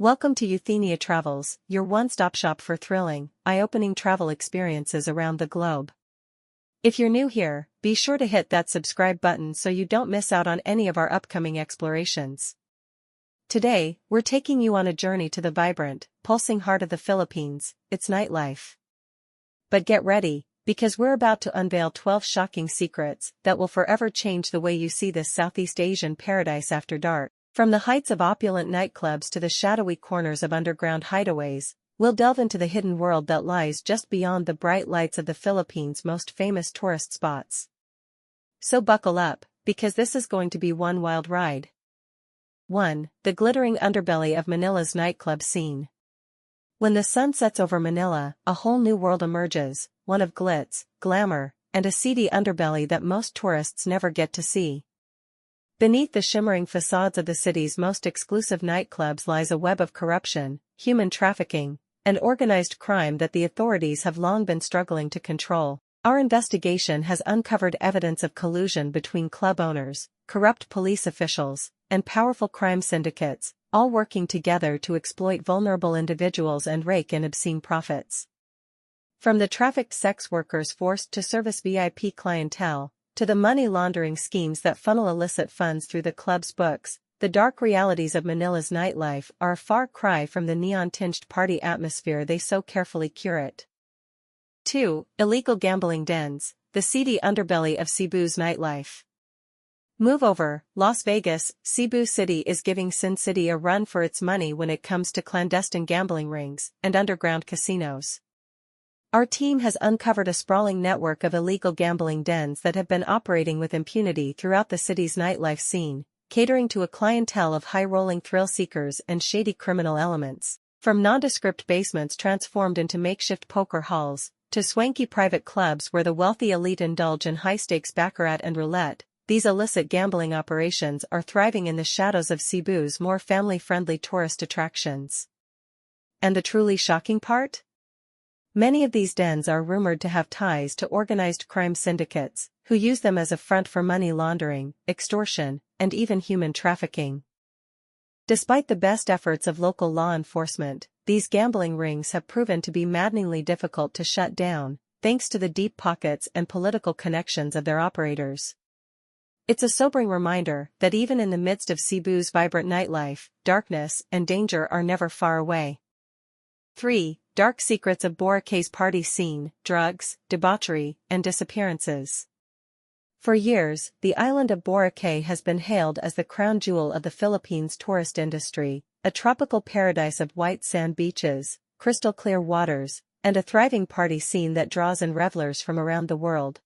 Welcome to Euthenia Travels, your one-stop shop for thrilling, eye-opening travel experiences around the globe. If you're new here, be sure to hit that subscribe button so you don't miss out on any of our upcoming explorations. Today, we're taking you on a journey to the vibrant, pulsing heart of the Philippines, its nightlife. But get ready, because we're about to unveil 12 shocking secrets that will forever change the way you see this Southeast Asian paradise after dark. From the heights of opulent nightclubs to the shadowy corners of underground hideaways, we'll delve into the hidden world that lies just beyond the bright lights of the Philippines' most famous tourist spots. So buckle up, because this is going to be one wild ride. 1. The glittering underbelly of Manila's nightclub scene. When the sun sets over Manila, a whole new world emerges, one of glitz, glamour, and a seedy underbelly that most tourists never get to see. Beneath the shimmering facades of the city's most exclusive nightclubs lies a web of corruption, human trafficking, and organized crime that the authorities have long been struggling to control. Our investigation has uncovered evidence of collusion between club owners, corrupt police officials, and powerful crime syndicates, all working together to exploit vulnerable individuals and rake in obscene profits. From the trafficked sex workers forced to service VIP clientele, to the money laundering schemes that funnel illicit funds through the club's books, the dark realities of Manila's nightlife are a far cry from the neon-tinged party atmosphere they so carefully curate. 2. Illegal gambling dens, the seedy underbelly of Cebu's nightlife. Move over, Las Vegas. Cebu City is giving Sin City a run for its money when it comes to clandestine gambling rings and underground casinos. Our team has uncovered a sprawling network of illegal gambling dens that have been operating with impunity throughout the city's nightlife scene, catering to a clientele of high-rolling thrill-seekers and shady criminal elements. From nondescript basements transformed into makeshift poker halls, to swanky private clubs where the wealthy elite indulge in high-stakes baccarat and roulette, these illicit gambling operations are thriving in the shadows of Cebu's more family-friendly tourist attractions. And the truly shocking part? Many of these dens are rumored to have ties to organized crime syndicates, who use them as a front for money laundering, extortion, and even human trafficking. Despite the best efforts of local law enforcement, these gambling rings have proven to be maddeningly difficult to shut down, thanks to the deep pockets and political connections of their operators. It's a sobering reminder that even in the midst of Cebu's vibrant nightlife, darkness and danger are never far away. 3. Dark secrets of Boracay's party scene, drugs, debauchery, and disappearances. For years, the island of Boracay has been hailed as the crown jewel of the Philippines' tourist industry, a tropical paradise of white sand beaches, crystal-clear waters, and a thriving party scene that draws in revelers from around the world.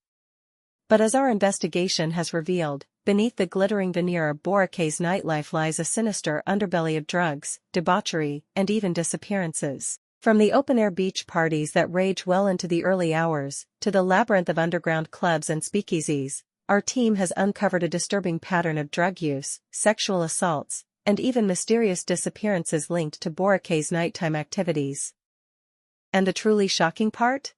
But as our investigation has revealed, beneath the glittering veneer of Boracay's nightlife lies a sinister underbelly of drugs, debauchery, and even disappearances. From the open-air beach parties that rage well into the early hours, to the labyrinth of underground clubs and speakeasies, our team has uncovered a disturbing pattern of drug use, sexual assaults, and even mysterious disappearances linked to Boracay's nighttime activities. And the truly shocking part?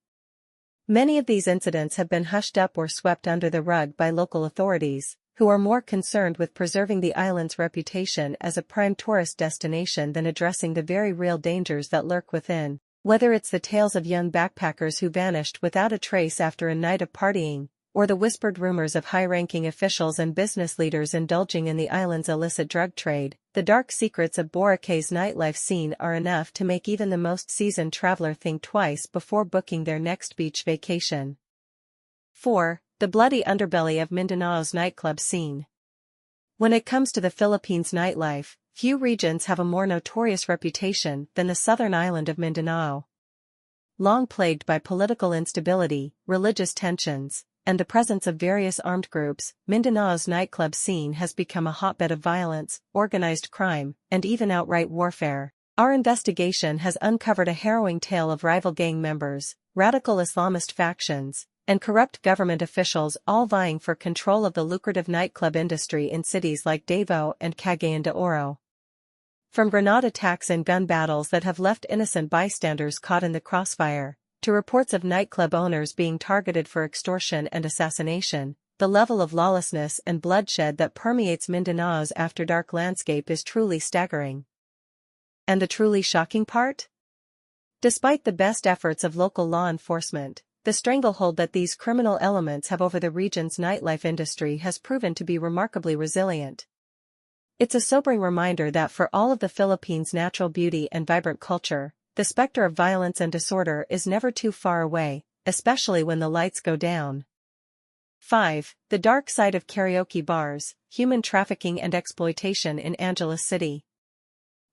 Many of these incidents have been hushed up or swept under the rug by local authorities, who are more concerned with preserving the island's reputation as a prime tourist destination than addressing the very real dangers that lurk within. Whether it's the tales of young backpackers who vanished without a trace after a night of partying, or the whispered rumors of high-ranking officials and business leaders indulging in the island's illicit drug trade, the dark secrets of Boracay's nightlife scene are enough to make even the most seasoned traveler think twice before booking their next beach vacation. 4. The bloody underbelly of Mindanao's nightclub scene. When it comes to the Philippines' nightlife, few regions have a more notorious reputation than the southern island of Mindanao. Long plagued by political instability, religious tensions, and the presence of various armed groups, Mindanao's nightclub scene has become a hotbed of violence, organized crime, and even outright warfare. Our investigation has uncovered a harrowing tale of rival gang members, radical Islamist factions, and corrupt government officials all vying for control of the lucrative nightclub industry in cities like Davao and Cagayan de Oro. From grenade attacks and gun battles that have left innocent bystanders caught in the crossfire, to reports of nightclub owners being targeted for extortion and assassination, the level of lawlessness and bloodshed that permeates Mindanao's after-dark landscape is truly staggering. And the truly shocking part? Despite the best efforts of local law enforcement, the stranglehold that these criminal elements have over the region's nightlife industry has proven to be remarkably resilient. It's a sobering reminder that for all of the Philippines' natural beauty and vibrant culture, the specter of violence and disorder is never too far away, especially when the lights go down. 5. The dark side of karaoke bars, human trafficking and exploitation in Angeles City.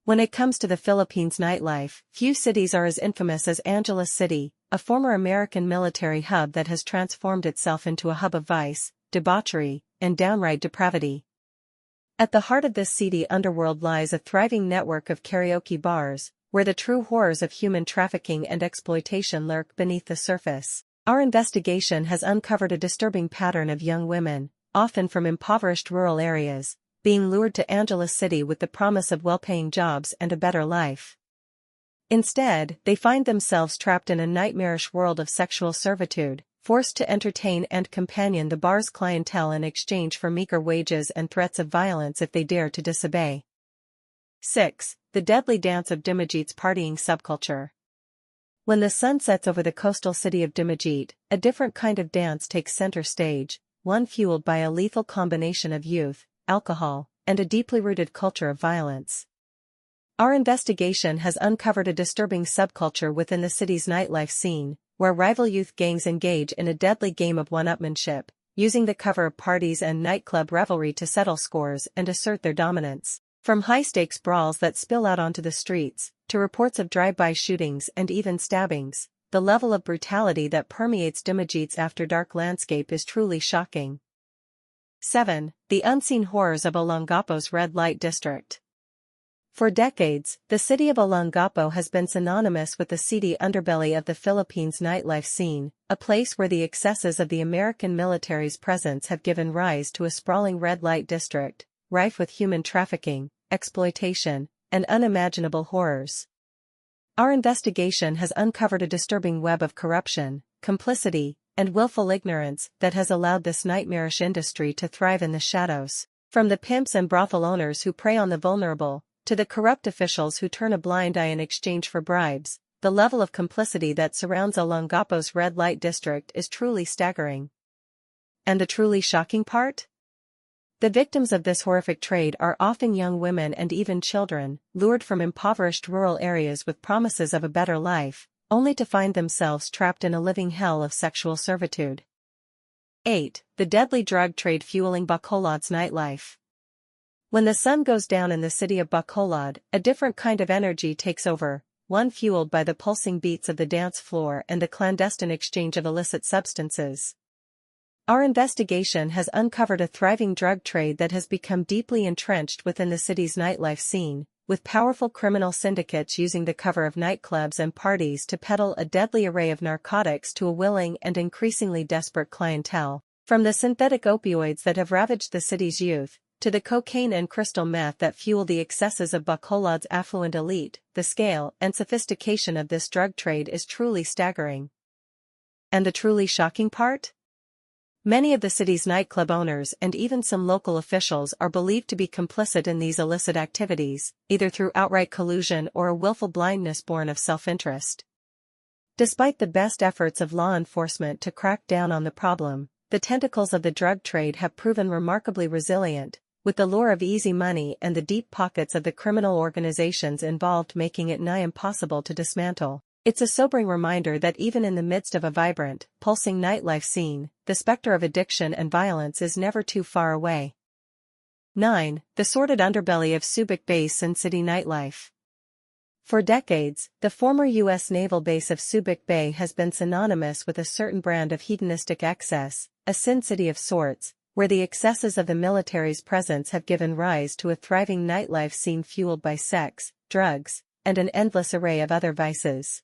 When it comes to the Philippines' nightlife, few cities are as infamous as Angeles City, a former American military hub that has transformed itself into a hub of vice, debauchery, and downright depravity. At the heart of this seedy underworld lies a thriving network of karaoke bars, where the true horrors of human trafficking and exploitation lurk beneath the surface. Our investigation has uncovered a disturbing pattern of young women, often from impoverished rural areas, being lured to Angeles City with the promise of well-paying jobs and a better life. Instead, they find themselves trapped in a nightmarish world of sexual servitude, forced to entertain and companion the bar's clientele in exchange for meager wages and threats of violence if they dare to disobey. 6. The deadly dance of Dumaguite's partying subculture. When the sun sets over the coastal city of Dumaguite, a different kind of dance takes center stage, one fueled by a lethal combination of youth, alcohol, and a deeply rooted culture of violence. Our investigation has uncovered a disturbing subculture within the city's nightlife scene, where rival youth gangs engage in a deadly game of one-upmanship, using the cover of parties and nightclub revelry to settle scores and assert their dominance. From high-stakes brawls that spill out onto the streets, to reports of drive-by shootings and even stabbings, the level of brutality that permeates Dumaguite's after-dark landscape is truly shocking. 7. The unseen horrors of Olongapo's red light district. For decades, the city of Olongapo has been synonymous with the seedy underbelly of the Philippines' nightlife scene, a place where the excesses of the American military's presence have given rise to a sprawling red light district, rife with human trafficking, exploitation, and unimaginable horrors. Our investigation has uncovered a disturbing web of corruption, complicity, and willful ignorance that has allowed this nightmarish industry to thrive in the shadows. From the pimps and brothel owners who prey on the vulnerable, to the corrupt officials who turn a blind eye in exchange for bribes, the level of complicity that surrounds Olongapo's red light district is truly staggering. And the truly shocking part? The victims of this horrific trade are often young women and even children, lured from impoverished rural areas with promises of a better life, only to find themselves trapped in a living hell of sexual servitude. 8. The deadly drug trade fueling Bacolod's nightlife. When the sun goes down in the city of Bacolod, a different kind of energy takes over, one fueled by the pulsing beats of the dance floor and the clandestine exchange of illicit substances. Our investigation has uncovered a thriving drug trade that has become deeply entrenched within the city's nightlife scene, with powerful criminal syndicates using the cover of nightclubs and parties to peddle a deadly array of narcotics to a willing and increasingly desperate clientele. From the synthetic opioids that have ravaged the city's youth, to the cocaine and crystal meth that fuel the excesses of Bacolod's affluent elite, the scale and sophistication of this drug trade is truly staggering. And the truly shocking part? Many of the city's nightclub owners and even some local officials are believed to be complicit in these illicit activities, either through outright collusion or a willful blindness born of self-interest. Despite the best efforts of law enforcement to crack down on the problem, the tentacles of the drug trade have proven remarkably resilient, with the lure of easy money and the deep pockets of the criminal organizations involved making it nigh impossible to dismantle. It's a sobering reminder that even in the midst of a vibrant, pulsing nightlife scene, the specter of addiction and violence is never too far away. 9. The sordid underbelly of Subic Bay's Sin City nightlife. For decades, the former U.S. naval base of Subic Bay has been synonymous with a certain brand of hedonistic excess, a sin city of sorts, where the excesses of the military's presence have given rise to a thriving nightlife scene fueled by sex, drugs, and an endless array of other vices.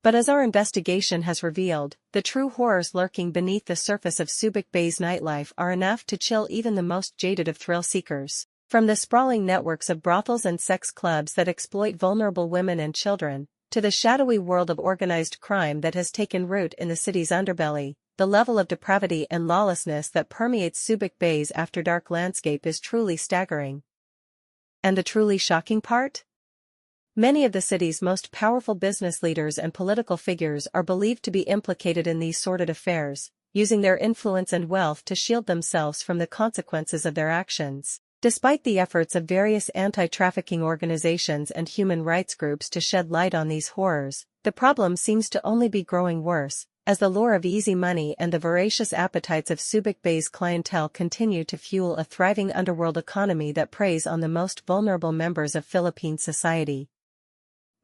But as our investigation has revealed, the true horrors lurking beneath the surface of Subic Bay's nightlife are enough to chill even the most jaded of thrill-seekers. From the sprawling networks of brothels and sex clubs that exploit vulnerable women and children, to the shadowy world of organized crime that has taken root in the city's underbelly, the level of depravity and lawlessness that permeates Subic Bay's after-dark landscape is truly staggering. And the truly shocking part? Many of the city's most powerful business leaders and political figures are believed to be implicated in these sordid affairs, using their influence and wealth to shield themselves from the consequences of their actions. Despite the efforts of various anti-trafficking organizations and human rights groups to shed light on these horrors, the problem seems to only be growing worse, as the lure of easy money and the voracious appetites of Subic Bay's clientele continue to fuel a thriving underworld economy that preys on the most vulnerable members of Philippine society.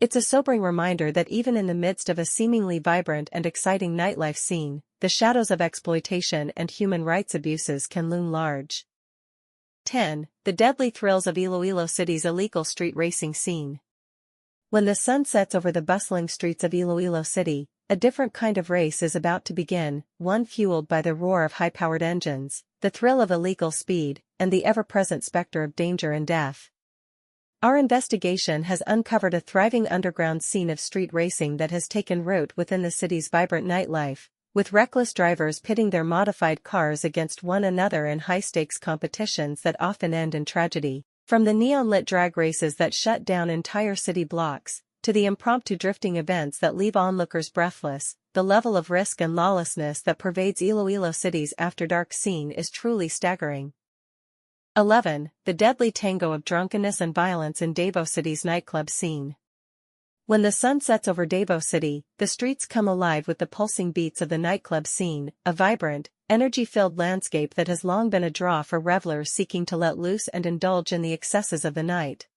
It's a sobering reminder that even in the midst of a seemingly vibrant and exciting nightlife scene, the shadows of exploitation and human rights abuses can loom large. 10. The deadly thrills of Iloilo City's illegal street racing scene. When the sun sets over the bustling streets of Iloilo City, a different kind of race is about to begin, one fueled by the roar of high-powered engines, the thrill of illegal speed, and the ever-present specter of danger and death. Our investigation has uncovered a thriving underground scene of street racing that has taken root within the city's vibrant nightlife, with reckless drivers pitting their modified cars against one another in high-stakes competitions that often end in tragedy. From the neon-lit drag races that shut down entire city blocks, to the impromptu drifting events that leave onlookers breathless, the level of risk and lawlessness that pervades Iloilo City's after-dark scene is truly staggering. 11. The deadly tango of drunkenness and violence in Davao City's nightclub scene. When the sun sets over Davao City, the streets come alive with the pulsing beats of the nightclub scene, a vibrant, energy-filled landscape that has long been a draw for revelers seeking to let loose and indulge in the excesses of the night.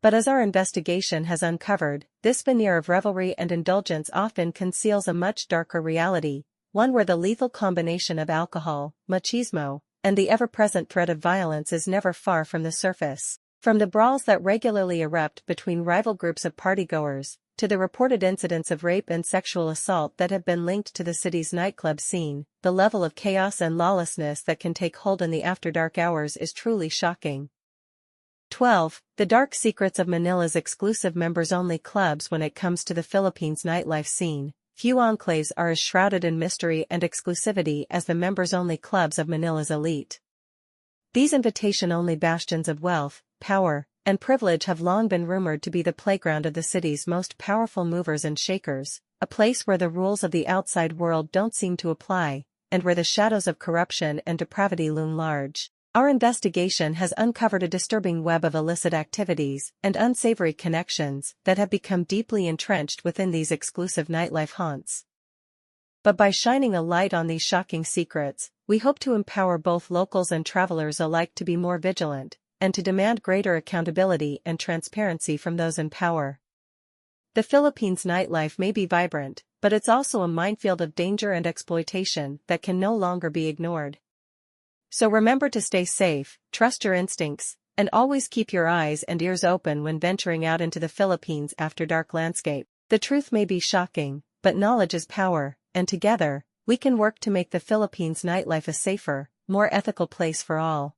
But as our investigation has uncovered, this veneer of revelry and indulgence often conceals a much darker reality, one where the lethal combination of alcohol, machismo, and the ever-present threat of violence is never far from the surface. From the brawls that regularly erupt between rival groups of partygoers, to the reported incidents of rape and sexual assault that have been linked to the city's nightclub scene, the level of chaos and lawlessness that can take hold in the after-dark hours is truly shocking. 12. The dark secrets of Manila's exclusive members-only clubs. When it comes to the Philippines' nightlife scene, few enclaves are as shrouded in mystery and exclusivity as the members-only clubs of Manila's elite. These invitation-only bastions of wealth, power, and privilege have long been rumored to be the playground of the city's most powerful movers and shakers, a place where the rules of the outside world don't seem to apply, and where the shadows of corruption and depravity loom large. Our investigation has uncovered a disturbing web of illicit activities and unsavory connections that have become deeply entrenched within these exclusive nightlife haunts. But by shining a light on these shocking secrets, we hope to empower both locals and travelers alike to be more vigilant, and to demand greater accountability and transparency from those in power. The Philippines' nightlife may be vibrant, but it's also a minefield of danger and exploitation that can no longer be ignored. So remember to stay safe, trust your instincts, and always keep your eyes and ears open when venturing out into the Philippines' after-dark landscape. The truth may be shocking, but knowledge is power, and together, we can work to make the Philippines' nightlife a safer, more ethical place for all.